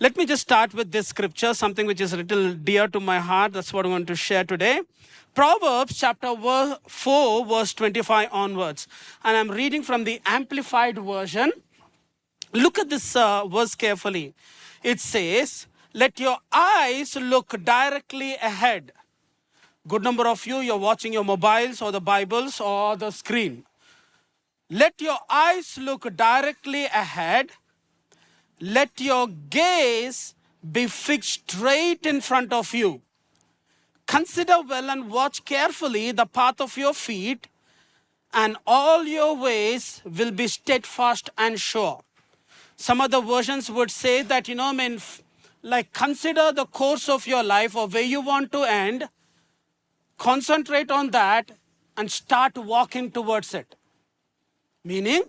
Let me just start with this scripture, something which is a little dear to my heart. That's what I want to share today. Proverbs chapter 4, verse 25 onwards. And I'm reading from the Amplified Version. Look at this verse carefully. It says, let your eyes look directly ahead. Good number of you, you're watching your mobiles or the Bibles or the screen. Let your eyes look directly ahead. Let your gaze be fixed straight in front of you. Consider well and watch carefully the path of your feet, and all your ways will be steadfast and sure. Some other versions would say that, like consider the course of your life or where you want to end, concentrate on that and start walking towards it. Meaning,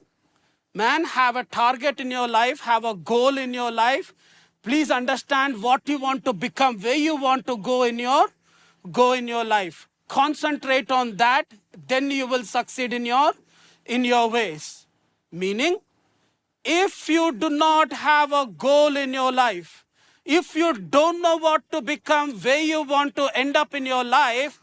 man, have a target in your life, have a goal in your life. Please understand what you want to become, where you want to go in your life. Concentrate on that, then you will succeed in your ways. Meaning, if you do not have a goal in your life, if you don't know what to become, where you want to end up in your life,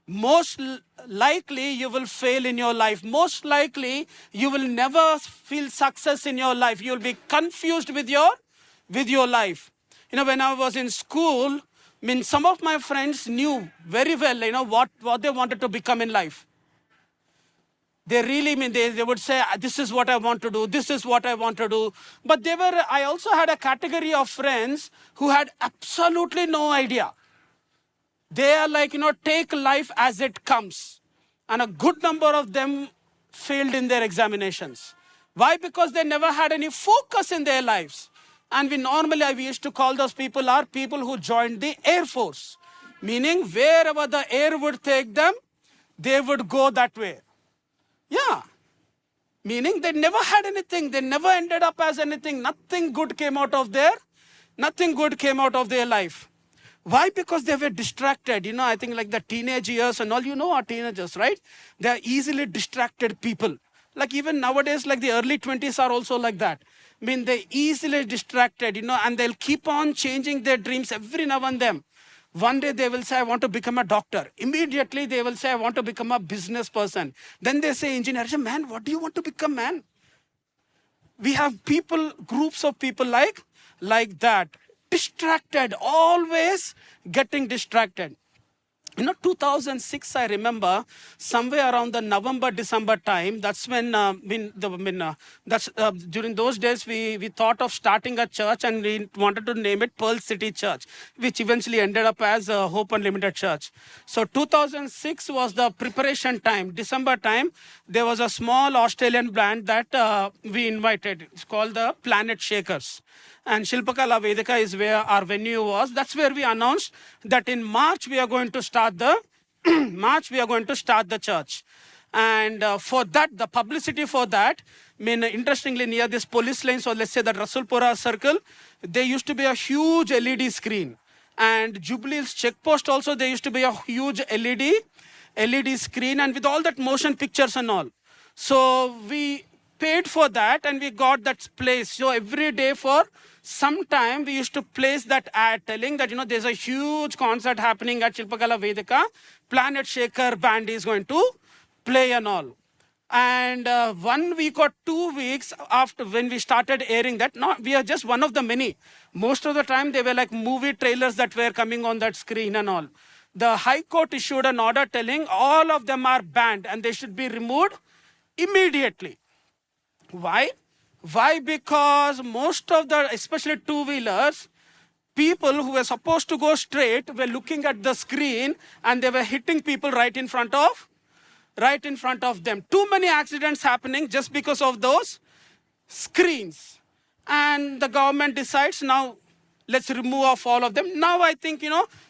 most likely you will fail in your life. Most likely you will never feel success in your life. You will be confused with your life. When I was in school, some of my friends knew very well, what they wanted to become in life. They really they would say, this is what I want to do, this is what I want to do. But I also had a category of friends who had absolutely no idea. They are like, take life as it comes. And a good number of them failed in their examinations. Why? Because they never had any focus in their lives. And we used to call those people are people who joined the Air Force. Meaning wherever the air would take them, they would go that way. Yeah. Meaning they never had anything. They never ended up as anything. Nothing good came out of their life. Why? Because they were distracted. I think like the teenage years and all, are teenagers, right? They are easily distracted people. Like even nowadays, like the early 20s are also like that. They're easily distracted, and they'll keep on changing their dreams every now and then. One day they will say, I want to become a doctor. Immediately they will say, I want to become a business person. Then they say, engineer. I say, man, what do you want to become, man? We have groups of people like that. Distracted, always getting distracted. 2006, I remember, somewhere around the November, December time, that's when, during those days, we thought of starting a church and we wanted to name it Pearl City Church, which eventually ended up as Hope Unlimited Church. So 2006 was the preparation time. December time, there was a small Australian band that we invited. It's called the Planet Shakers. And Shilpakala Vedika is where our venue was. That's where we announced that in March we are going to start the church. And for that, the publicity for that, interestingly near this police line, so let's say that Rasulpura circle, there used to be a huge LED screen. And Jubilee's checkpost also, there used to be a huge LED screen, and with all that motion pictures and all. So we paid for that and we got that place. So every day for some time we used to place that ad telling that, there's a huge concert happening at Shilpakala Vedika. Planet Shaker band is going to play and all. And 1 week or 2 weeks after when we started airing that, we are just one of the many. Most of the time they were like movie trailers that were coming on that screen and all. The High Court issued an order telling all of them are banned and they should be removed immediately. Why? Because most of the, especially two-wheelers, people who were supposed to go straight were looking at the screen and they were hitting people right in front of them. Too many accidents happening just because of those screens. And the government decides now, let's remove off all of them. Now I think,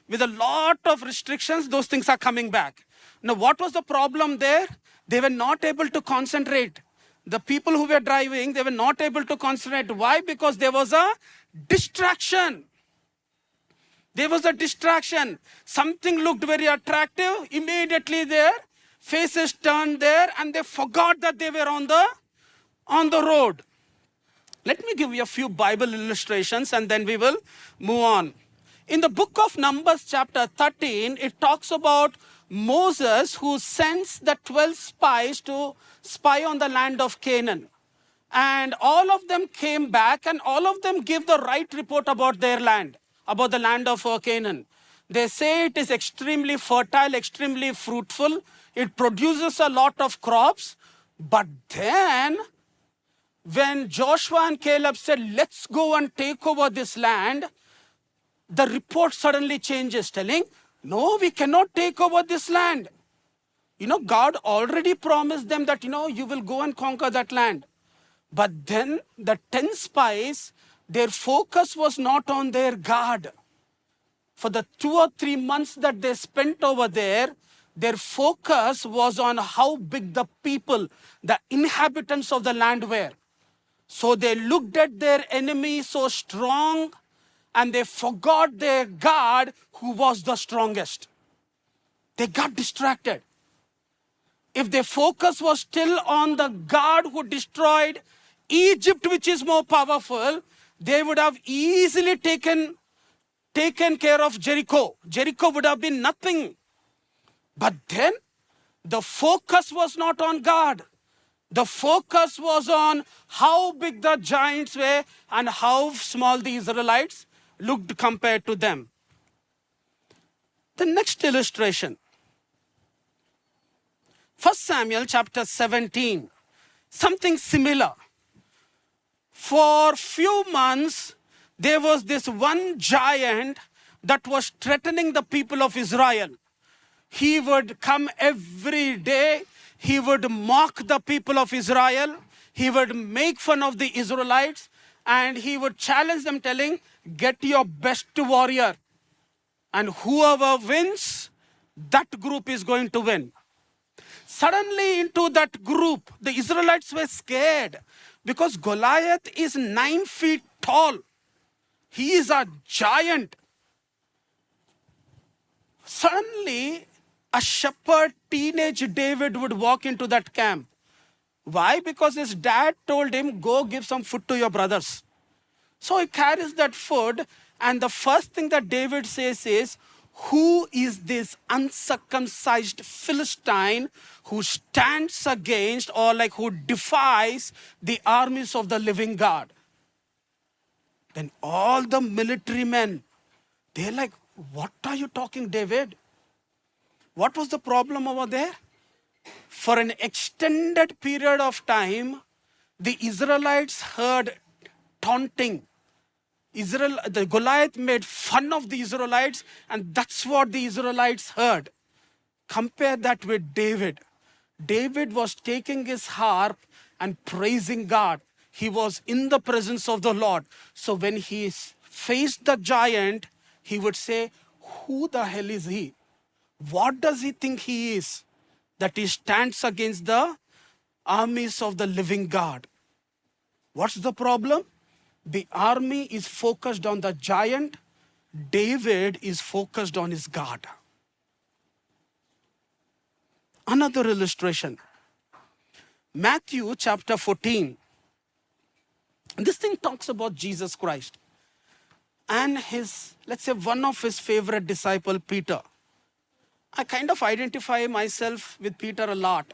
with a lot of restrictions, those things are coming back. Now what was the problem there? They were not able to concentrate. The people who were driving, they were not able to concentrate. Why? Because there was a distraction. There was a distraction. Something looked very attractive. Immediately their faces turned there and they forgot that they were on the road. Let me give you a few Bible illustrations and then we will move on. In the book of Numbers chapter 13, it talks about Moses who sends the 12 spies to spy on the land of Canaan. And all of them came back and all of them give the right report about their land, about the land of Canaan. They say it is extremely fertile, extremely fruitful. It produces a lot of crops. But then when Joshua and Caleb said, let's go and take over this land, the report suddenly changes, telling, no, we cannot take over this land. God already promised them that, you will go and conquer that land. But then the 10 spies, their focus was not on their God. For the 2 or 3 months that they spent over there, their focus was on how big the people, the inhabitants of the land were. So they looked at their enemy so strong and they forgot their God who was the strongest. They got distracted. If their focus was still on the God who destroyed Egypt, which is more powerful, they would have easily taken care of Jericho. Jericho would have been nothing. But then the focus was not on God. The focus was on how big the giants were and how small the Israelites looked compared to them. The next illustration. 1 Samuel chapter 17. Something similar. For few months, there was this one giant that was threatening the people of Israel. He would come every day. He would mock the people of Israel. He would make fun of the Israelites. And he would challenge them telling, get your best warrior. And whoever wins, that group is going to win. Suddenly into that group, the Israelites were scared because Goliath is 9 feet tall. He is a giant. Suddenly, a shepherd, teenage David would walk into that camp. Why? Because his dad told him, go give some food to your brothers. So he carries that food and the first thing that David says is, who is this uncircumcised Philistine who stands against or who defies the armies of the living God? Then all the military men, they're like, what are you talking, David? What was the problem over there? For an extended period of time, the Israelites heard taunting. The Goliath made fun of the Israelites, and that's what the Israelites heard. Compare that with David. David was taking his harp and praising God. He was in the presence of the Lord. So when he faced the giant, he would say, who the hell is he? What does he think he is? That he stands against the armies of the living God. What's the problem? The army is focused on the giant. David is focused on his God. Another illustration. Matthew chapter 14. This thing talks about Jesus Christ. And one of his favorite disciple, Peter. I kind of identify myself with Peter a lot.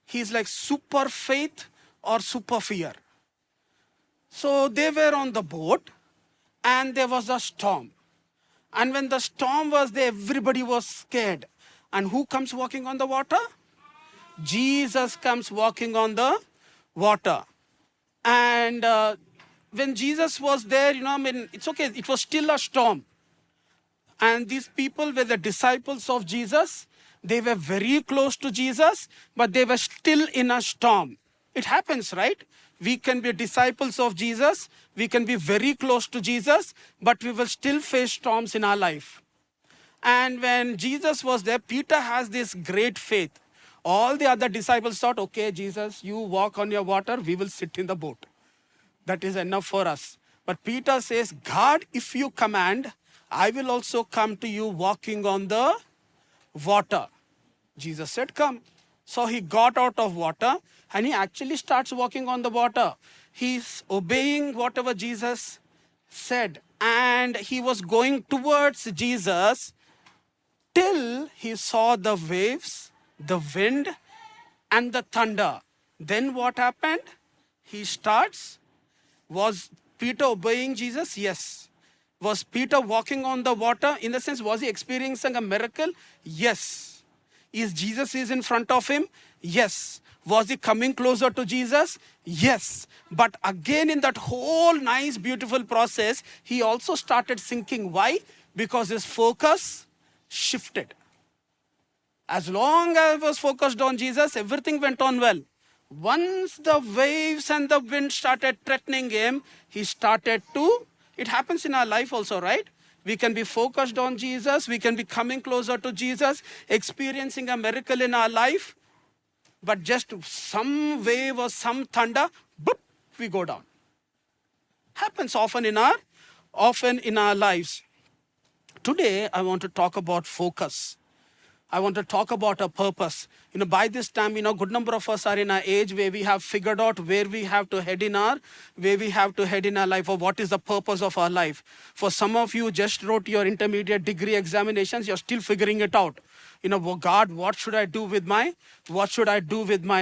He's like super faith or super fear. So they were on the boat and there was a storm. And when the storm was there, everybody was scared. And who comes walking on the water? Jesus comes walking on the water. And when Jesus was there, it's okay. It was still a storm. And these people were the disciples of Jesus. They were very close to Jesus, but they were still in a storm. It happens, right? We can be disciples of Jesus. We can be very close to Jesus, but we will still face storms in our life. And when Jesus was there, Peter has this great faith. All the other disciples thought, okay, Jesus, you walk on your water, we will sit in the boat. That is enough for us. But Peter says, God, if you command, I will also come to you walking on the water. Jesus said, come. So he got out of water and he actually starts walking on the water. He's obeying whatever Jesus said. And he was going towards Jesus till he saw the waves, the wind, and the thunder. Then what happened? He starts. Was Peter obeying Jesus? Yes. Was Peter walking on the water? In the sense, was he experiencing a miracle? Yes. Is Jesus in front of him? Yes. Was he coming closer to Jesus? Yes. But again, in that whole nice, beautiful process, he also started sinking. Why? Because his focus shifted. As long as I was focused on Jesus, everything went on well. Once the waves and the wind started threatening him, he started to, it happens in our life also, right? We can be focused on Jesus, we can be coming closer to Jesus, experiencing a miracle in our life, but just some wave or some thunder, boop, we go down. Happens often in our lives. Today, I want to talk about focus. I want to talk about a purpose. By this time, good number of us are in our age where we have figured out where we have to head in our life, or what is the purpose of our life. For some of you just wrote your intermediate degree examinations, you're still figuring it out. God, what should I do with my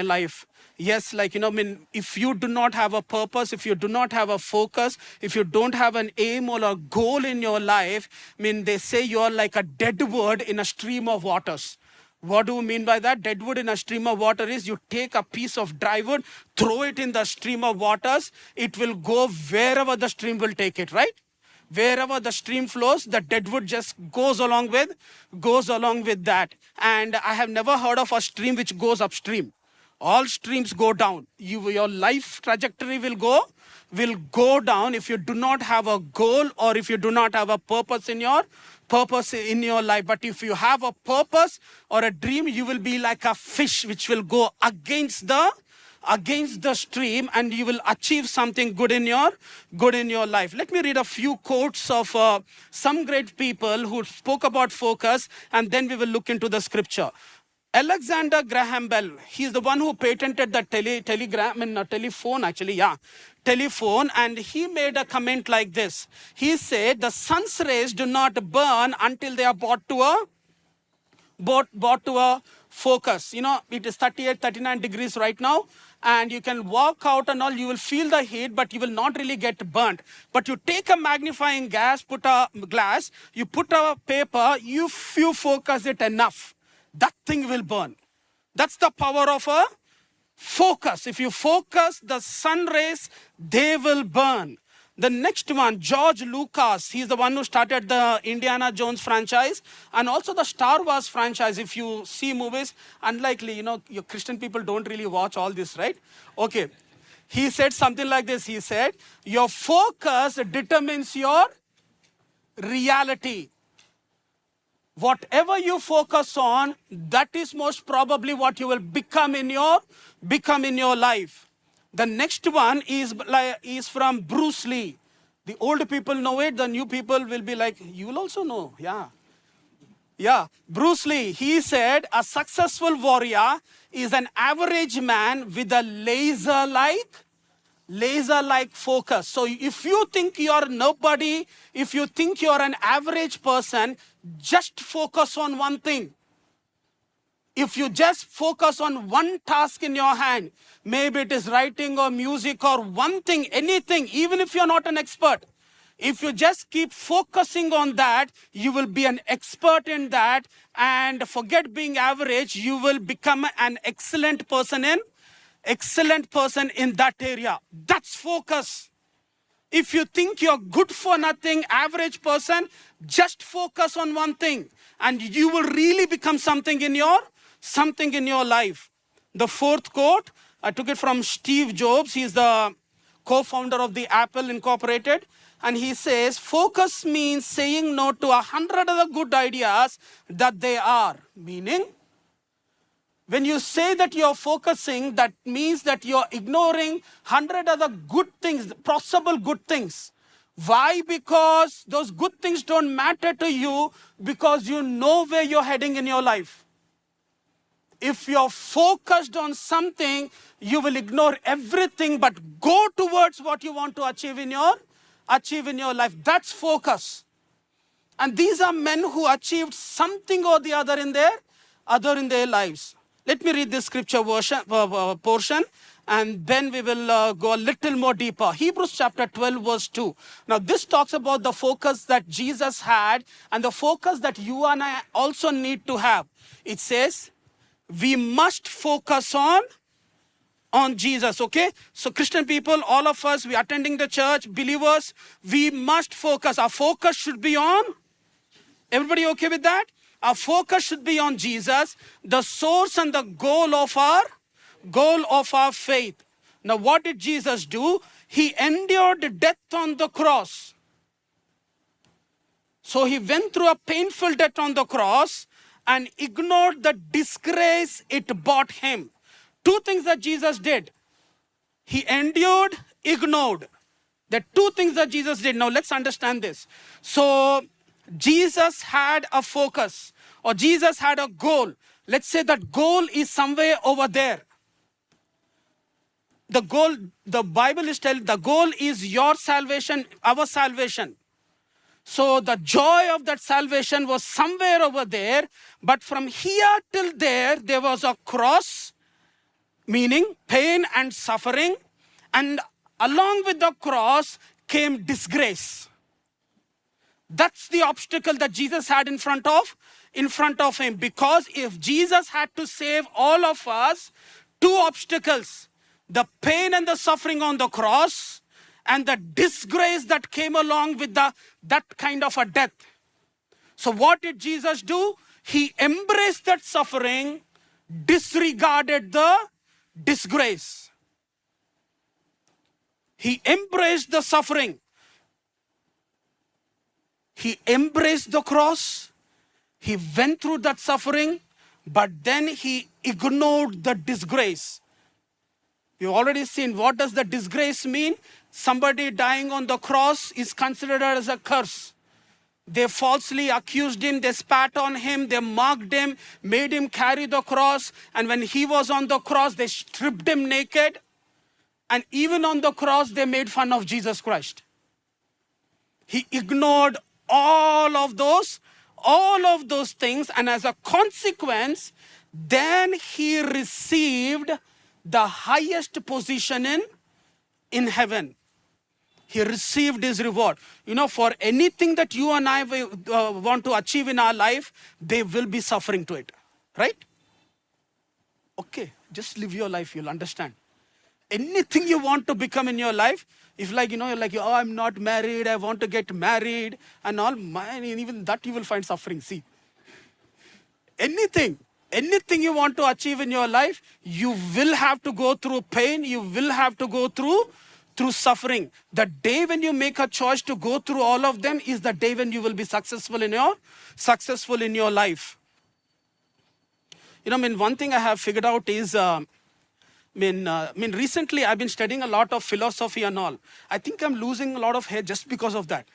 life? Yes, if you do not have a purpose, if you do not have a focus, if you don't have an aim or a goal in your life, they say you're like a dead wood in a stream of waters. What do you mean by that? Dead wood in a stream of water is you take a piece of dry wood, throw it in the stream of waters, it will go wherever the stream will take it, right? Wherever the stream flows, the dead wood just goes along with that. And I have never heard of a stream which goes upstream. All streams go down. Your life trajectory will go down if you do not have a goal or if you do not have a purpose in your life. But if you have a purpose or a dream, you will be like a fish which will go against the stream, and you will achieve something good in your life. Let me read a few quotes of some great people who spoke about focus, and then we will look into the scripture. Alexander Graham Bell, he's the one who patented the telephone, and he made a comment like this. He said, the sun's rays do not burn until they are brought to a focus. It is 38, 39 degrees right now, and you can walk out and all, you will feel the heat, but you will not really get burnt. But you take a magnifying glass, put a paper, you focus it enough, that thing will burn. That's the power of a focus. If you focus the sun rays, they will burn. The next one, George Lucas, he's the one who started the Indiana Jones franchise and also the Star Wars franchise. If you see movies, unlikely, your Christian people don't really watch all this, right? Okay. He said something like this. He said, your focus determines your reality. Whatever you focus on, that is most probably what you will become in your life. The next one is from Bruce Lee. The old people know it. The new people will be like, you will also know. Yeah. Bruce Lee, he said, a successful warrior is an average man with a laser-like focus. So if you think you're nobody, if you think you're an average person, just focus on one thing. If you just focus on one task in your hand, maybe it is writing or music or one thing, anything, even if you're not an expert, if you just keep focusing on that, you will be an expert in that, and forget being average, you will become an excellent person in that area. That's focus. If you think you're good for nothing, average person, just focus on one thing and you will really become something in your life. The fourth quote, I took it from Steve Jobs. He's the co-founder of the Apple Incorporated. And he says, focus means saying no to 100 other good ideas that they are. Meaning, when you say that you're focusing, that means that you're ignoring 100 other good things, possible good things. Why? Because those good things don't matter to you because you know where you're heading in your life. If you're focused on something, you will ignore everything but go towards what you want to achieve in your life. That's focus. And these are men who achieved something or the other in their lives. Let me read this scripture portion, and then we will go a little more deeper. Hebrews chapter 12 verse 2. Now this talks about the focus that Jesus had and the focus that you and I also need to have. It says, we must focus on Jesus, okay? So Christian people, all of us, we are attending the church, believers, we must focus. Our focus should be on, everybody okay with that? Our focus should be on Jesus, the source and the goal of our faith. Now what did Jesus do? He endured death on the cross. So he went through a painful death on the cross and ignored the disgrace it brought him. Two things that Jesus did. He endured, ignored. There are two things that Jesus did. Now let's understand this. So Jesus had a focus, or Jesus had a goal. Let's say that goal is somewhere over there. The goal, the Bible is telling, the goal is your salvation, our salvation. So the joy of that salvation was somewhere over there, but from here till there was a cross, meaning pain and suffering, and along with the cross came disgrace. That's the obstacle that Jesus had in front of him. Because if Jesus had to save all of us, two obstacles, the pain and the suffering on the cross, and the disgrace that came along with that kind of a death. So what did Jesus do? He embraced that suffering, disregarded the disgrace. He embraced the suffering. He embraced the cross. He went through that suffering, but then he ignored the disgrace. You've already seen, what does the disgrace mean? Somebody dying on the cross is considered as a curse. They falsely accused him, they spat on him, they mocked him, made him carry the cross. And when he was on the cross, they stripped him naked. And even on the cross, they made fun of Jesus Christ. He ignored all of those things. And as a consequence, then he received the highest position in heaven. He received his reward. You know, for anything that you and I want to achieve in our life, they will be suffering to it. Right? Okay, just live your life, you'll understand. Anything you want to become in your life, if you're like, oh, I'm not married, I want to get married, and all, even that you will find suffering. See, anything you want to achieve in your life, you will have to go through pain, you will have to go through suffering. The day when you make a choice to go through all of them is the day when you will be successful in your life. One thing I have figured out is, recently I've been studying a lot of philosophy and all. I think I'm losing a lot of hair just because of that.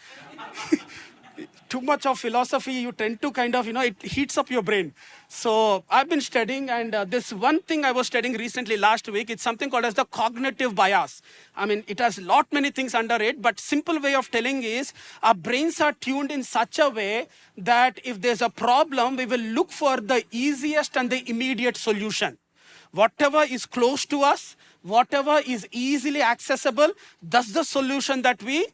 Too much of philosophy, you tend to kind of, it heats up your brain. So I've been studying, and this one thing I was studying recently last week, it's something called as the cognitive bias. It has many things under it, but simple way of telling is our brains are tuned in such a way that if there's a problem, we will look for the easiest and the immediate solution. Whatever is close to us, whatever is easily accessible, that's the solution that we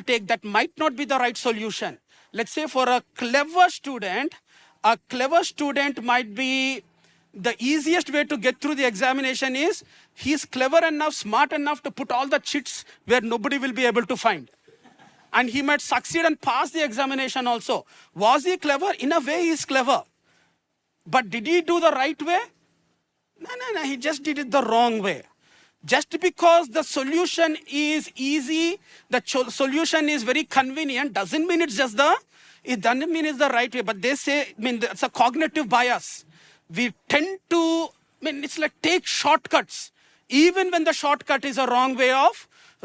take. That might not be the right solution. Let's say for a clever student might be the easiest way to get through the examination is he's clever enough, smart enough to put all the cheats where nobody will be able to find. And he might succeed and pass the examination also. Was he clever? In a way, he's clever. But did he do the right way? No, he just did it the wrong way. Just because the solution is easy, the solution is very convenient, doesn't mean it's the right way. But they say, it's a cognitive bias. We tend to, it's like take shortcuts. Even when the shortcut is a wrong way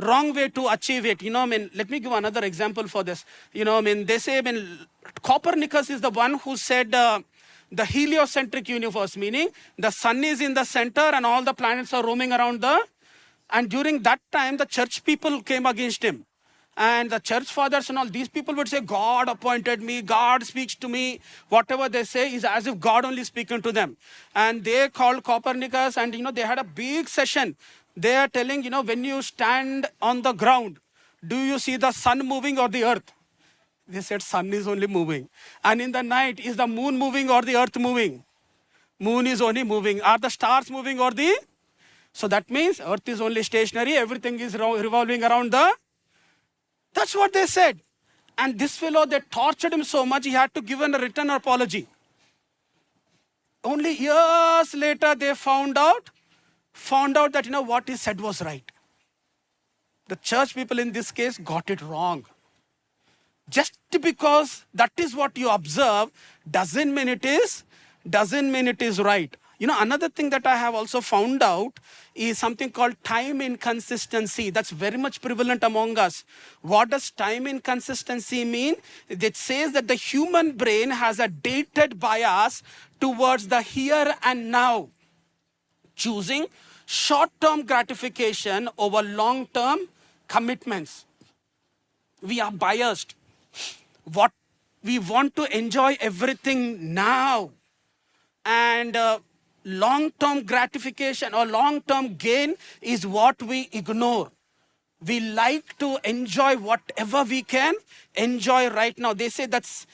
wrong way to achieve it. Let me give another example for this. They say, Copernicus is the one who said the heliocentric universe, meaning the sun is in the center and all the planets are roaming around and during that time, the church people came against him. And the church fathers and all, these people would say, God appointed me, God speaks to me. Whatever they say is as if God only speaking to them. And they called Copernicus and, they had a big session. They are telling, when you stand on the ground, do you see the sun moving or the earth? They said, sun is only moving. And in the night, is the moon moving or the earth moving? Moon is only moving. Are the stars moving or the? So that means earth is only stationary. Everything is revolving around the. That's what they said. And this fellow, they tortured him so much, he had to give a written apology. Only years later, they found out that, what he said was right. The church people in this case got it wrong. Just because that is what you observe doesn't mean it is right. Another thing that I have also found out is something called time inconsistency. That's very much prevalent among us. What does time inconsistency mean? It says that the human brain has a dated bias towards the here and now, choosing short-term gratification over long-term commitments. We are biased. What we want to enjoy everything now. And long-term gratification or long-term gain is what we ignore. We like to enjoy whatever we can enjoy right now. They say that's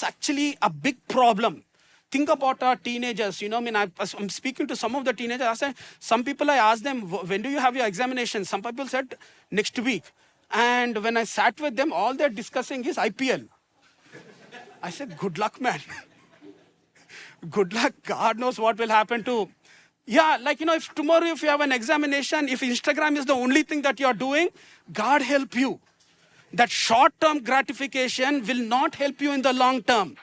actually a big problem. Think about our teenagers. I'm speaking to some of the teenagers. Some people, I asked them, when do you have your examination? Some people said, next week. And when I sat with them, all they're discussing is IPL. I said, good luck, man. Good luck. God knows what will happen to. Yeah, if tomorrow if you have an examination, if Instagram is the only thing that you're doing, God help you. That short-term gratification will not help you in the long term.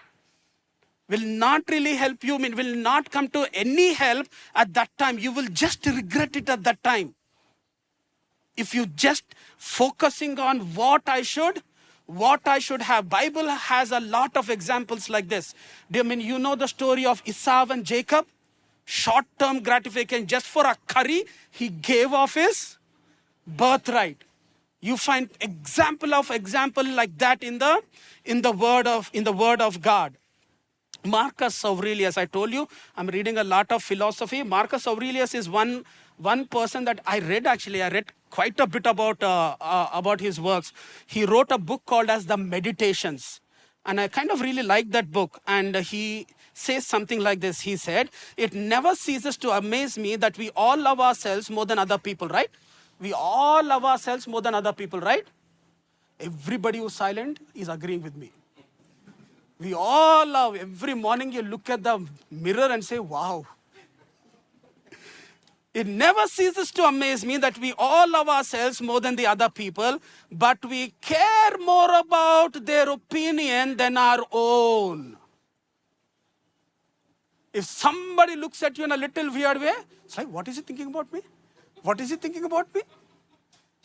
Will not really help you, will not come to any help at that time. You will just regret it at that time. If you just focusing on what I should have. Bible has a lot of examples like this. The story of Esau and Jacob? Short-term gratification. Just for a curry, he gave off his birthright. You find example like that in the word of God. Marcus Aurelius, I told you, I'm reading a lot of philosophy. Marcus Aurelius is one person that I read quite a bit about his works. He wrote a book called as The Meditations. And I kind of really like that book. And he says something like this. He said, it never ceases to amaze me that we all love ourselves more than other people, right? We all love ourselves more than other people, right? Everybody who's silent is agreeing with me. We all love. Every morning you look at the mirror and say, wow. It never ceases to amaze me that we all love ourselves more than the other people, but we care more about their opinion than our own. If somebody looks at you in a little weird way, it's like, what is he thinking about me? What is he thinking about me?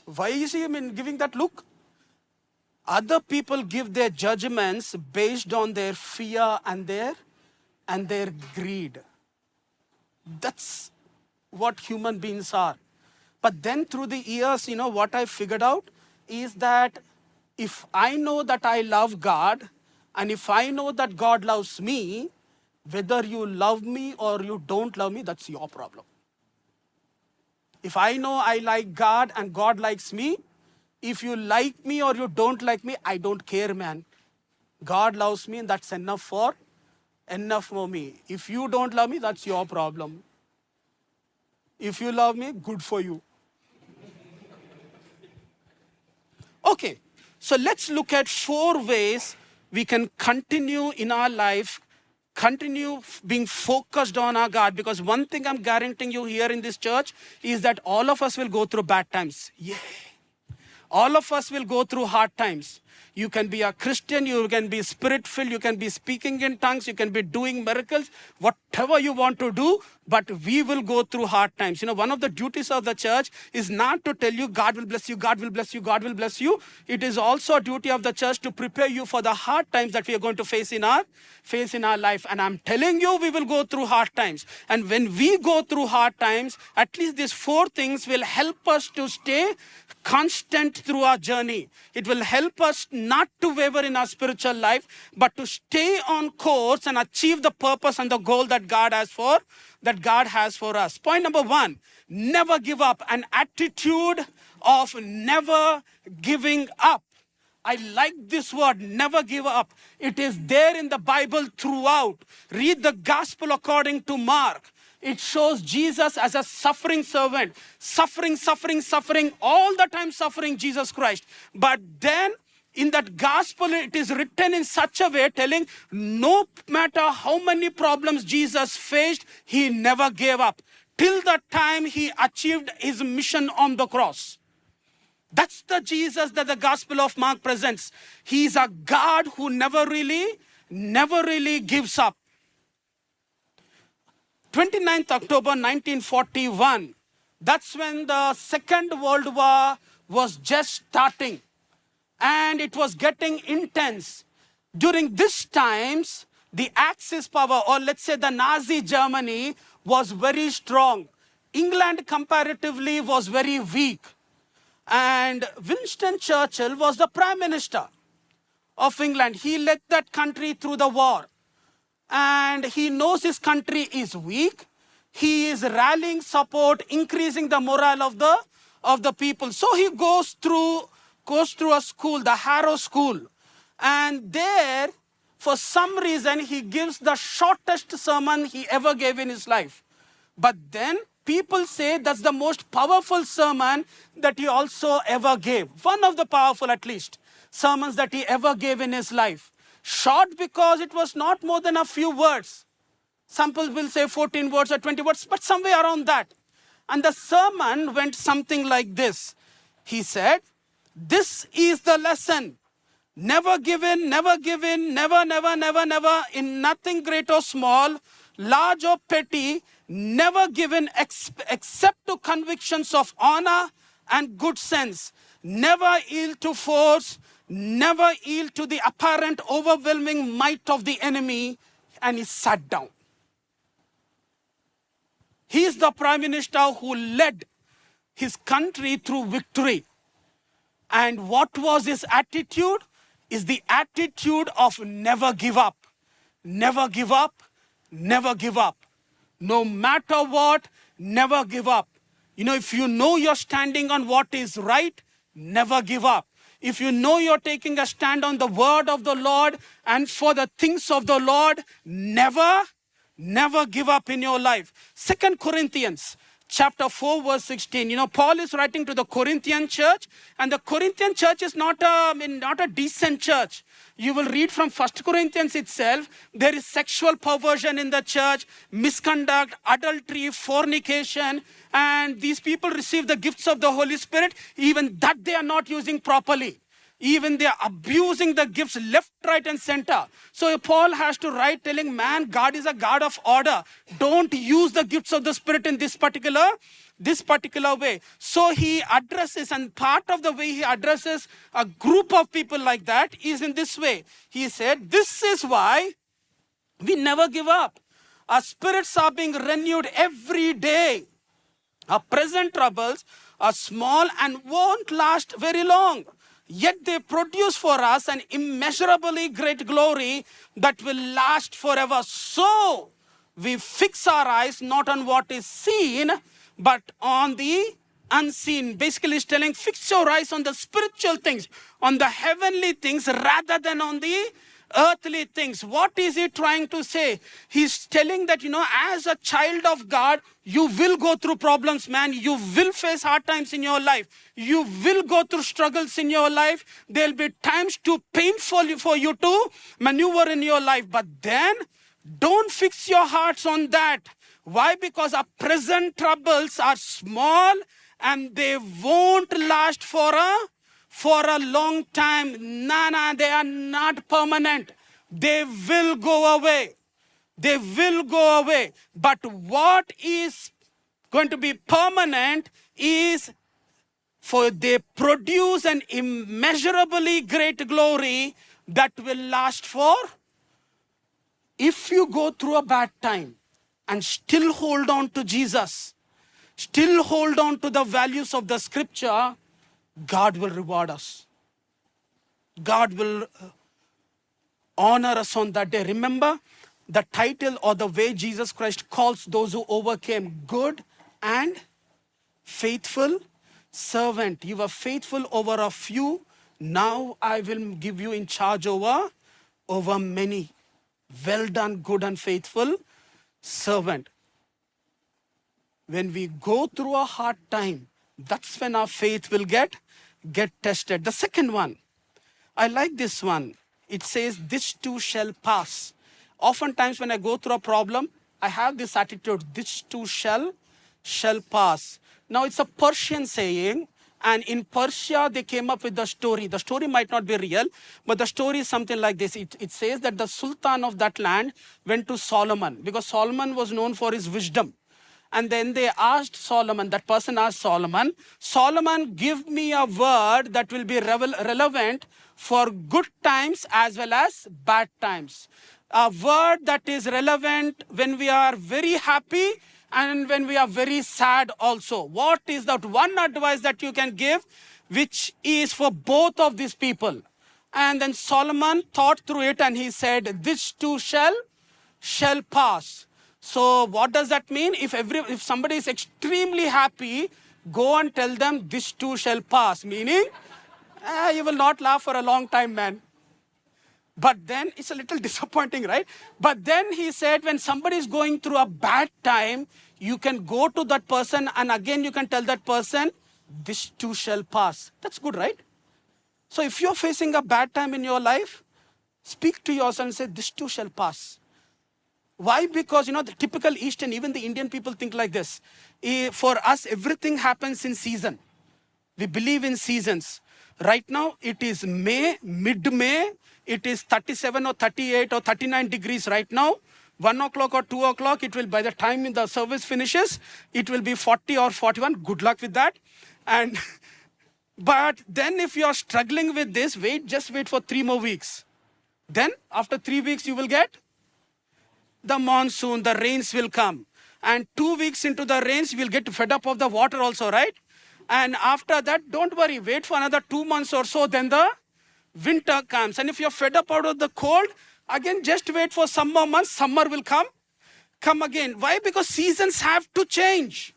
Why is he giving that look? Other people give their judgments based on their fear and their greed. That's what human beings are. But then through the years, what I figured out is that if I know that I love God, and if I know that God loves me, whether you love me or you don't love me, that's your problem. If I know I like God and God likes me, if you like me or you don't like me, I don't care, man. God loves me and that's enough for me. If you don't love me, that's your problem. If you love me, good for you. Okay, so let's look at 4 ways we can continue in our life, continue being focused on our God. Because one thing I'm guaranteeing you here in this church is that all of us will go through bad times. Yeah. All of us will go through hard times. You can be a Christian, you can be spirit-filled, you can be speaking in tongues, you can be doing miracles, whatever you want to do, but we will go through hard times. One of the duties of the church is not to tell you, God will bless you, God will bless you, God will bless you. It is also a duty of the church to prepare you for the hard times that we are going to face in our life. And I'm telling you, we will go through hard times. And when we go through hard times, at least these 4 things will help us to stay constant through our journey. It will help us not to waver in our spiritual life, but to stay on course and achieve the purpose and the goal that God has for us. Point number 1, never give up. An attitude of never giving up. I like this word, never give up. It is there in the Bible throughout. Read the gospel according to Mark. It shows Jesus as a suffering servant. Suffering, all the time suffering Jesus Christ. But then in that gospel, it is written in such a way telling no matter how many problems Jesus faced, he never gave up. Till the time he achieved his mission on the cross. That's the Jesus that the Gospel of Mark presents. He's a God who never really gives up. 29th October 1941, that's when the Second World War was just starting. And it was getting intense. During these times, the Axis power, or let's say the Nazi Germany, was very strong. England comparatively was very weak. And Winston Churchill was the Prime Minister of England. He led that country through the war. And he knows his country is weak. He is rallying support, increasing the morale of the people. So he goes through a school, the Harrow School. And there, for some reason, he gives the shortest sermon he ever gave in his life. But then people say that's the most powerful sermon that he also ever gave. One of the powerful, at least, sermons that he ever gave in his life. Short because it was not more than a few words. Some people will say 14 words or 20 words, but somewhere around that. And the sermon went something like this. He said, this is the lesson. Never give in, never, in nothing great or small, large or petty, never given except to convictions of honor and good sense. Never yield to force, never yield to the apparent overwhelming might of the enemy. And he sat down. He is the Prime Minister who led his country through victory. And what was his attitude? Is the attitude of never give up. Never give up, never give up. No matter what, never give up. If you know you're standing on what is right, never give up. If you know you're taking a stand on the word of the Lord and for the things of the Lord, never give up in your life. 2 Corinthians chapter 4 verse 16. Paul is writing to the Corinthian church, and the Corinthian church is not a decent church. You will read from 1 Corinthians itself. There is sexual perversion in the church, misconduct, adultery, fornication, and these people receive the gifts of the Holy Spirit, even that they are not using properly. Even they are abusing the gifts left, right, and center. So Paul has to write telling, man, God is a God of order. Don't use the gifts of the Spirit in this particular way. So he addresses, and part of the way he addresses a group of people like that is in this way. He said, this is why we never give up. Our spirits are being renewed every day. Our present troubles are small and won't last very long. Yet they produce for us an immeasurably great glory that will last forever. So we fix our eyes not on what is seen, but on the unseen. Basically, he's telling, fix your eyes on the spiritual things, on the heavenly things, rather than on the earthly things. What is he trying to say? He's telling that, as a child of God, you will go through problems, man. You will face hard times in your life. You will go through struggles in your life. There'll be times too painful for you to maneuver in your life. But then, don't fix your hearts on that. Why? Because our present troubles are small and they won't last for for a long time. They are not permanent. They will go away. They will go away. But what is going to be permanent is for they produce an immeasurably great glory that will last for. If you go through a bad time and still hold on to Jesus, still hold on to the values of the scripture, God will reward us. God will honor us on that day. Remember the title or the way Jesus Christ calls those who overcame: good and faithful servant. You were faithful over a few. Now I will give you in charge over many. Well done, good and faithful servant. When we go through a hard time, that's when our faith will get tested. The second one, I like this one. It says, this too shall pass. Oftentimes when I go through a problem, I have this attitude, this too shall pass. Now it's a Persian saying, and in Persia they came up with the story. The story might not be real, but the story is something like this. It says that the Sultan of that land went to Solomon, because Solomon was known for his wisdom. And then they asked Solomon, that person asked Solomon, give me a word that will be relevant for good times as well as bad times. A word that is relevant when we are very happy and when we are very sad also. What is that one advice that you can give which is for both of these people? And then Solomon thought through it and he said, this too shall pass. So what does that mean? If somebody is extremely happy, go and tell them this too shall pass. Meaning, you will not laugh for a long time, man. But then it's a little disappointing, right? But then he said, when somebody is going through a bad time, you can go to that person and again you can tell that person, this too shall pass. That's good, right? So if you're facing a bad time in your life, speak to yourself and say, this too shall pass. Why? Because, the typical Eastern, even the Indian people think like this. For us, everything happens in season. We believe in seasons. Right now, it is May, mid-May. It is 37 or 38 or 39 degrees right now. 1 o'clock or 2 o'clock, it will, by the time the service finishes, it will be 40 or 41. Good luck with that. But then if you are struggling with this, just wait for 3 more weeks. Then, after 3 weeks, you will get the monsoon, the rains will come. And 2 weeks into the rains, you will get fed up of the water also, right? And after that, don't worry, wait for another 2 months or so, then the winter comes. And if you're fed up out of the cold, again, just wait for some more months, summer will come again. Why? Because seasons have to change.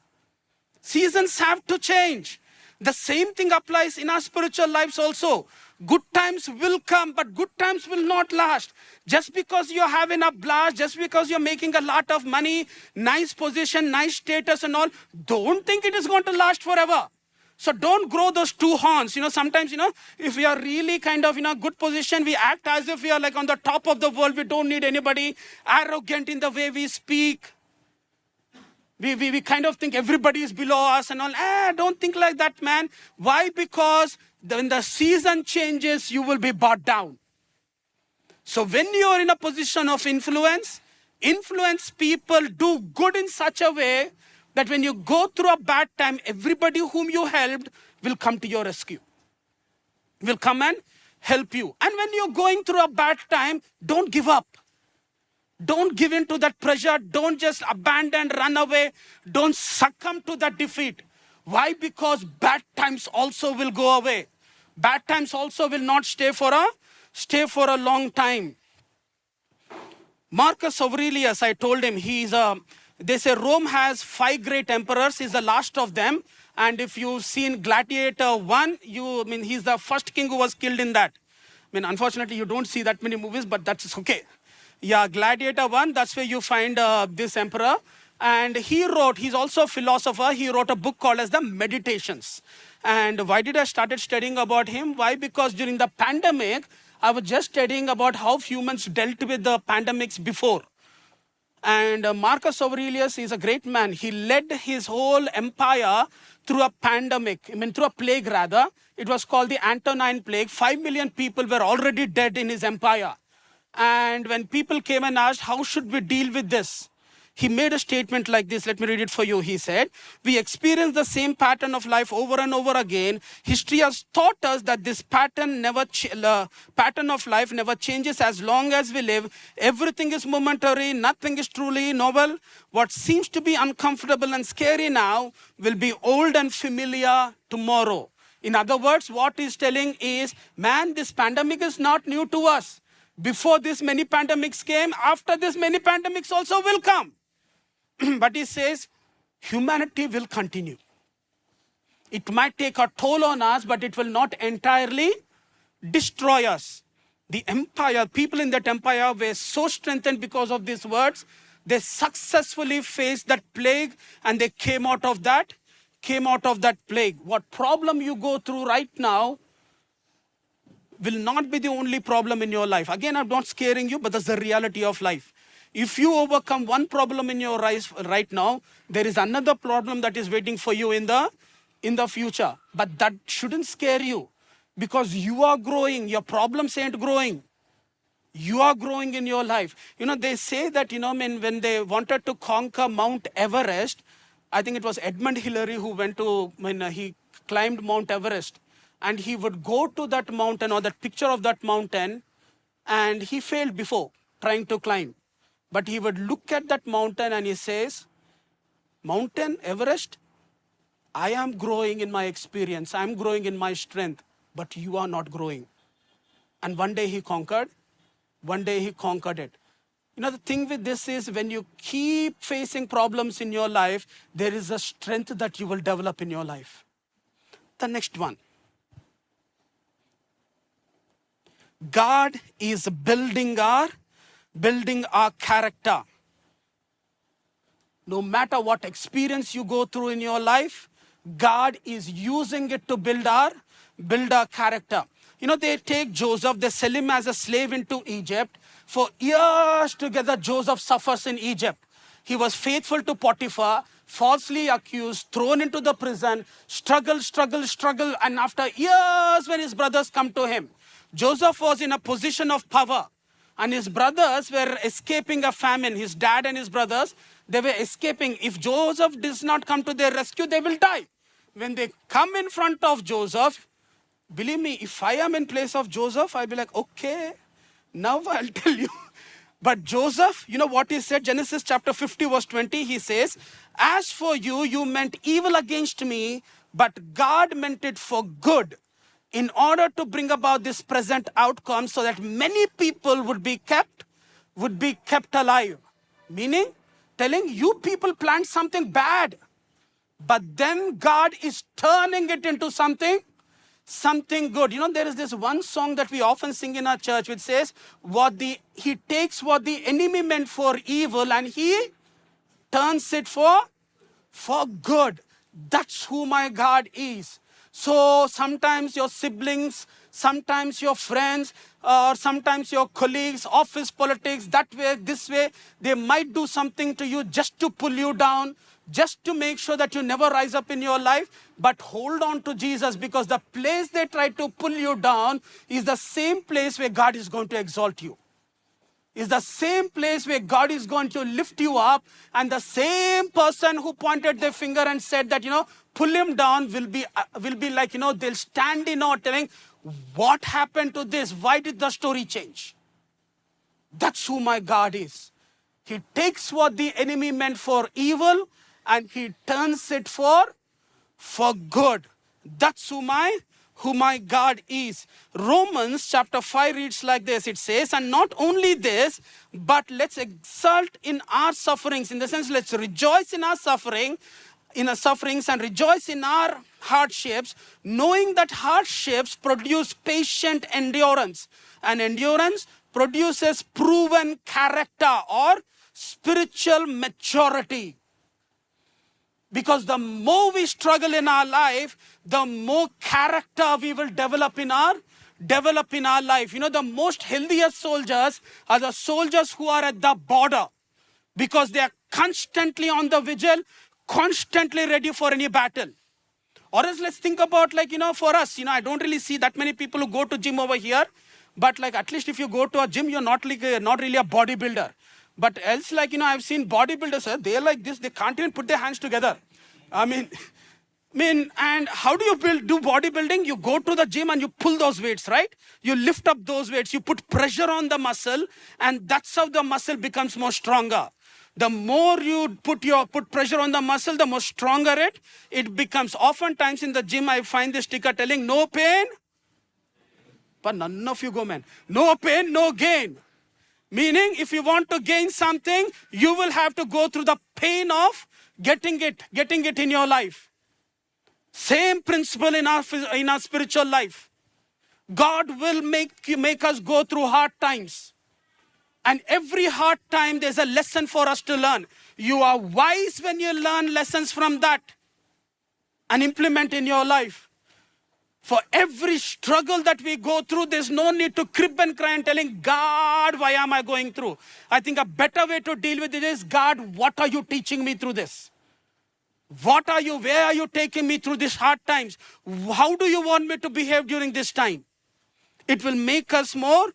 Seasons have to change. The same thing applies in our spiritual lives also. Good times will come, but good times will not last. Just because you're having a blast, just because you're making a lot of money, nice position, nice status and all, don't think it is going to last forever. So don't grow those 2 horns. Sometimes, if we are really kind of in a good position, we act as if we are like on the top of the world. We don't need anybody. Arrogant in the way we speak. We kind of think everybody is below us and all. Don't think like that, man. Why? Because when the season changes, you will be brought down. So when you are in a position of influence people, do good in such a way that when you go through a bad time, everybody whom you helped will come to your rescue. Will come and help you. And when you're going through a bad time, don't give up. Don't give in to that pressure. Don't just abandon, run away. Don't succumb to that defeat. Why? Because bad times also will go away. Bad times also will not stay for a long time. Marcus Aurelius, I told him, they say Rome has 5 great emperors. He's the last of them. And if you've seen Gladiator 1, he's the first king who was killed in that. Unfortunately, you don't see that many movies, but that's okay. Yeah, Gladiator 1, that's where you find this emperor. And he's also a philosopher. He wrote a book called as the Meditations. And why did I started studying about him? Why? Because during the pandemic, I was just studying about how humans dealt with the pandemics before. And Marcus Aurelius is a great man. He led his whole empire through a pandemic, through a plague rather. It was called the Antonine Plague. 5 million people were already dead in his empire. And when people came and asked, how should we deal with this? He made a statement like this. Let me read it for you. He said, we experience the same pattern of life over and over again. History has taught us that this pattern of life never changes as long as we live. Everything is momentary. Nothing is truly novel. What seems to be uncomfortable and scary now will be old and familiar tomorrow. In other words, what he's telling is, man, this pandemic is not new to us. Before this, many pandemics came. After this, many pandemics also will come. But he says, humanity will continue. It might take a toll on us, but it will not entirely destroy us. The empire, people in that empire were so strengthened because of these words. They successfully faced that plague and they came out of that plague. What problem you go through right now will not be the only problem in your life. Again, I'm not scaring you, but that's the reality of life. If you overcome one problem in your life right now, there is another problem that is waiting for you in the future. But that shouldn't scare you because you are growing. Your problems ain't growing. You are growing in your life. They say that, when they wanted to conquer Mount Everest, I think it was Edmund Hillary who he climbed Mount Everest. And he would go to that mountain or that picture of that mountain, and he failed before trying to climb. But he would look at that mountain and he says, Mountain Everest, I am growing in my experience. I am growing in my strength, but you are not growing. And one day he conquered. One day he conquered it. The thing with this is when you keep facing problems in your life, there is a strength that you will develop in your life. The next one. God is building our character. No matter what experience you go through in your life, God is using it to build our character. They take Joseph, they sell him as a slave into Egypt. For years together, Joseph suffers in Egypt. He was faithful to Potiphar, falsely accused, thrown into the prison, struggle. And after years, when his brothers come to him, Joseph was in a position of power. And his brothers were escaping a famine. His dad and his brothers, they were escaping. If Joseph does not come to their rescue, they will die. When they come in front of Joseph, believe me, if I am in place of Joseph, I'll be like, okay, now I'll tell you. But Joseph, you know what he said? Genesis chapter 50 verse 20, he says, as for you, you meant evil against me, but God meant it for good, in order to bring about this present outcome so that many people would be kept alive. Meaning, telling you people planned something bad, but then God is turning it into something good. There is this one song that we often sing in our church which says, he takes what the enemy meant for evil and he turns it for good. That's who my God is. So sometimes your siblings, sometimes your friends, or sometimes your colleagues, office politics, that way, this way, they might do something to you just to pull you down, just to make sure that you never rise up in your life. But hold on to Jesus, because the place they try to pull you down is the same place where God is going to exalt you. Is the same place where God is going to lift you up, and the same person who pointed their finger and said that, pull him down will be like, they'll stand in awe telling, what happened to this? Why did the story change? That's who my God is. He takes what the enemy meant for evil and he turns it for good. That's who my God is. Romans chapter 5 reads like this. It says, and not only this, but let's exult in our sufferings. In the sense, let's rejoice in our sufferings and rejoice in our hardships, knowing that hardships produce patient endurance. And endurance produces proven character or spiritual maturity. Because the more we struggle in our life, the more character we will develop in our life. The most healthiest soldiers are the soldiers who are at the border. because they are constantly on the vigil, constantly ready for any battle. Or else let's think about for us, I don't really see that many people who go to gym over here. But at least if you go to a gym, you're not really a bodybuilder. But else I've seen bodybuilders, they're like this, they can't even put their hands together. I mean, and how do you do bodybuilding? You go to the gym and you pull those weights, right? You lift up those weights, you put pressure on the muscle, and that's how the muscle becomes more stronger. The more you put pressure on the muscle, the more stronger it becomes. Oftentimes in the gym, I find this sticker telling, no pain, but none of you go, man. No pain, no gain. Meaning, if you want to gain something, you will have to go through the pain of getting it in your life. Same principle in our spiritual life. God will make us go through hard times. And every hard time, there's a lesson for us to learn. You are wise when you learn lessons from that and implement in your life. For every struggle that we go through, there's no need to crib and cry and telling, God, why am I going through? I think a better way to deal with it is, God, what are you teaching me through this? Where are you taking me through these hard times? How do you want me to behave during this time? It will make us more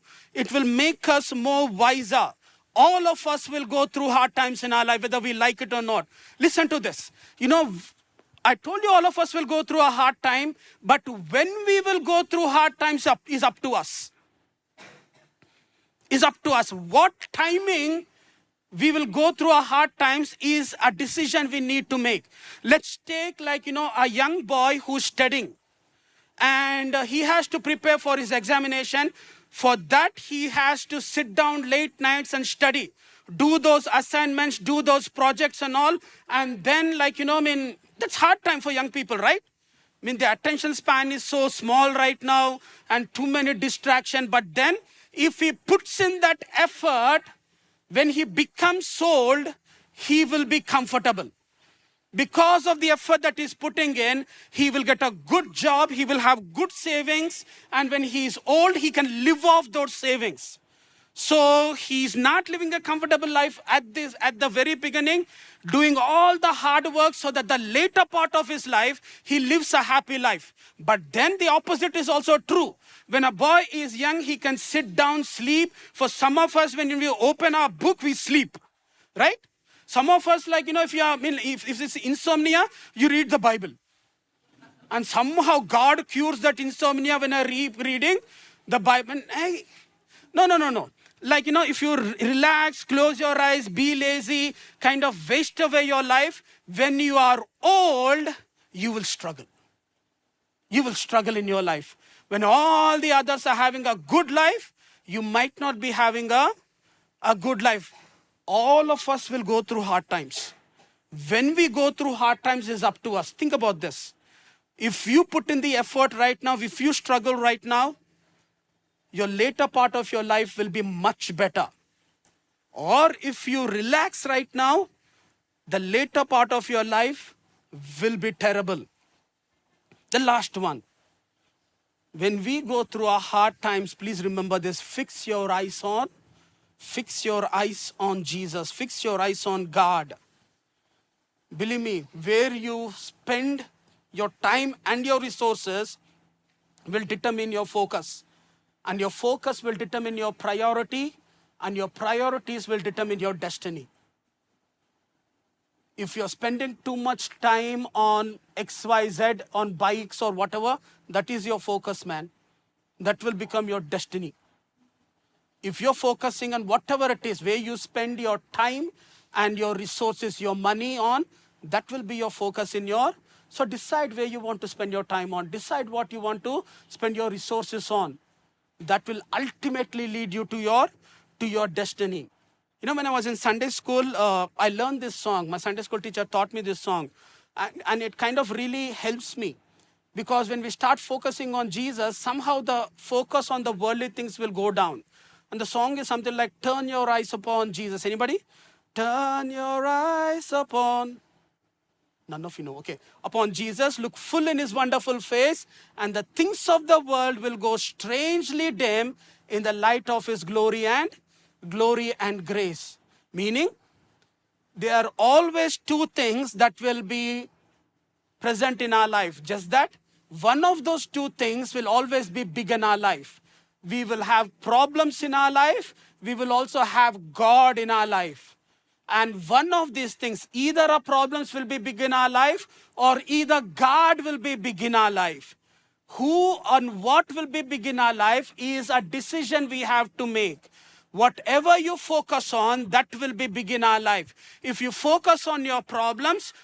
wiser. All of us will go through hard times in our life, whether we like it or not. Listen to this. I told you all of us will go through a hard time, but when we will go through hard times is up to us. Is up to us. What timing we will go through our hard times is a decision we need to make. Let's take a young boy who's studying. And he has to prepare for his examination. For that, he has to sit down late nights and study. Do those assignments, do those projects and all. And then that's hard time for young people, right? The attention span is so small right now and too many distractions. But then if he puts in that effort, when he becomes old, he will be comfortable. Because of the effort that he's putting in, he will get a good job, he will have good savings, and when he's old, he can live off those savings. So he's not living a comfortable life at the very beginning, doing all the hard work so that the later part of his life, he lives a happy life. But then the opposite is also true. When a boy is young, he can sit down, sleep. For some of us, when we open our book, we sleep, right? Some of us, if it's insomnia, you read the Bible. And somehow God cures that insomnia when I reading the Bible. Hey, no. If you relax, close your eyes, be lazy, kind of waste away your life, when you are old, you will struggle. You will struggle in your life. When all the others are having a good life, you might not be having a good life. All of us will go through hard times. When we go through hard times, it's up to us. Think about this. If you put in the effort right now, if you struggle right now, your later part of your life will be much better. Or if you relax right now, the later part of your life will be terrible. The last one. When we go through our hard times, please remember this. Fix your eyes on Jesus. Fix your eyes on God. Believe me, where you spend your time and your resources will determine your focus. And your focus will determine your priority. And your priorities will determine your destiny. If you're spending too much time on XYZ, on bikes or whatever, that is your focus, man. That will become your destiny. If you're focusing on whatever it is, where you spend your time and your resources, your money on, that will be your focus so decide where you want to spend your time on. Decide what you want to spend your resources on. That will ultimately lead you to your destiny. When I was in Sunday school, I learned this song. My Sunday school teacher taught me this song. And it kind of really helps me. Because when we start focusing on Jesus, somehow the focus on the worldly things will go down. And the song is something like, turn your eyes upon Jesus. Anybody? Turn your eyes upon. None of you know. Okay. Upon Jesus, look full in his wonderful face, and the things of the world will go strangely dim in the light of his glory and grace. Meaning, there are always two things that will be present in our life. Just that one of those two things will always be big in our life. We will have problems in our life. We will also have God in our life. And one of these things, either our problems will be big in our life or either God will be big in our life. Who and what will be big in our life is a decision we have to make. Whatever you focus on, that will be big in our life. If you focus on your problems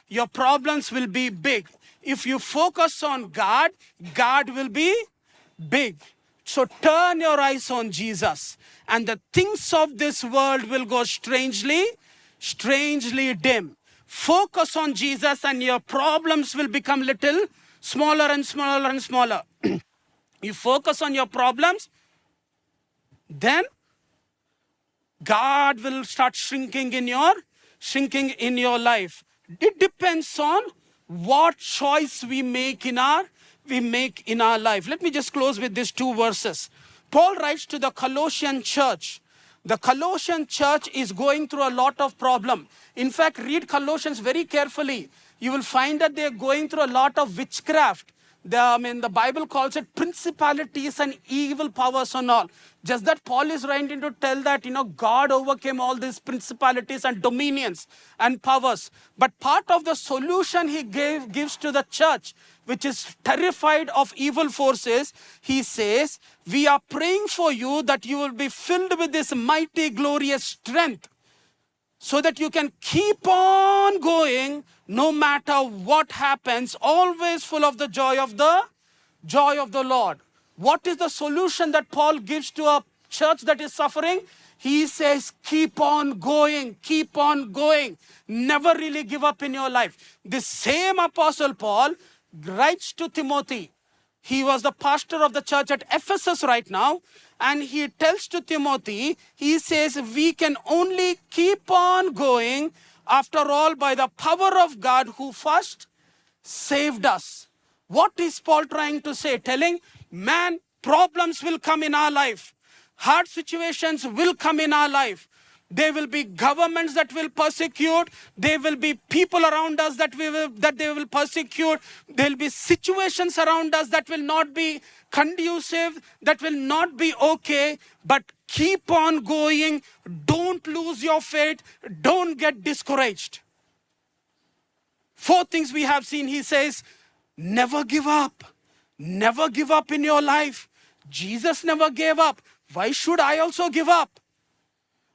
will be big. If you focus on God, God will be big. So turn your eyes on Jesus, and the things of this world will go strangely dim. Focus on Jesus and your problems will become little smaller and smaller and smaller. You focus on your problems, then God will start shrinking in your life. It depends on what choice we make in our life. Let me just close with these two verses. Paul writes to the Colossian church. The Colossian church is going through a lot of problem. In fact, read Colossians very carefully. You will find that they are going through a lot of witchcraft. The Bible calls it principalities and evil powers and all. Just that Paul is trying to tell that, God overcame all these principalities and dominions and powers. But part of the solution he gives to the church, which is terrified of evil forces, he says, we are praying for you that you will be filled with this mighty, glorious strength, so that you can keep on going no matter what happens, always full of the joy of the Lord. What is the solution that Paul gives to a church that is suffering? He says, keep on going, never really give up in your life. The same Apostle Paul writes to Timothy. He was the pastor of the church at Ephesus right now, and he tells to Timothy, he says, we can only keep on going, after all, by the power of God who first saved us. What is Paul trying to say? Telling, man, problems will come in our life. Hard situations will come in our life. There will be governments that will persecute. There will be people around us that they will persecute. There will be situations around us that will not be conducive, that will not be okay. But keep on going. Don't lose your faith. Don't get discouraged. 4 things we have seen. He says, never give up. Never give up in your life. Jesus never gave up. Why should I also give up?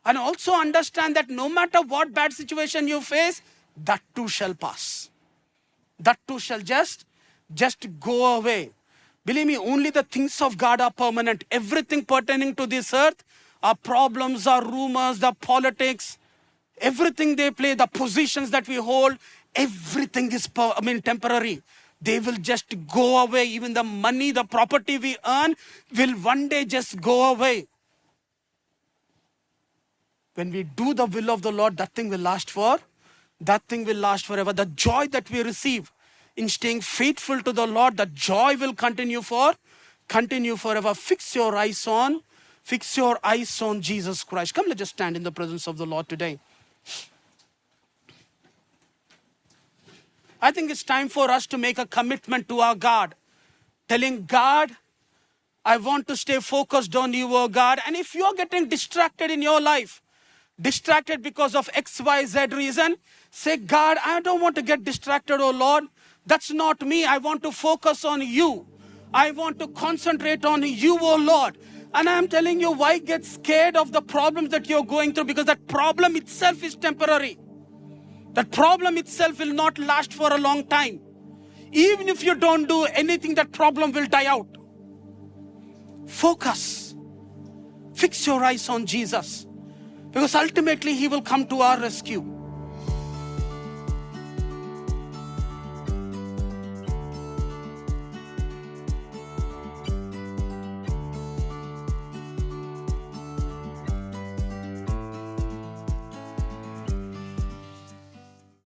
And also understand that no matter what bad situation you face, that too shall pass. That too shall just go away. Believe me, only the things of God are permanent. Everything pertaining to this earth, our problems, our rumors, the politics, everything they play, the positions that we hold, everything is temporary. They will just go away. Even the money, the property we earn will one day just go away. When we do the will of the Lord, that thing will last forever. The joy that we receive in staying faithful to the Lord, that joy will continue forever. Fix your eyes on Jesus Christ. Come, let's just stand in the presence of the Lord today. I think it's time for us to make a commitment to our God, telling God, I want to stay focused on you, oh God. And if you're getting distracted in your life, distracted because of XYZ reason, say, God, I don't want to get distracted, oh Lord. That's not me. I want to focus on you. I want to concentrate on you, oh Lord. And I'm telling you, why get scared of the problems that you're going through? Because that problem itself is temporary. That problem itself will not last for a long time. Even if you don't do anything, that problem will die out. Focus. Fix your eyes on Jesus. Because ultimately, He will come to our rescue.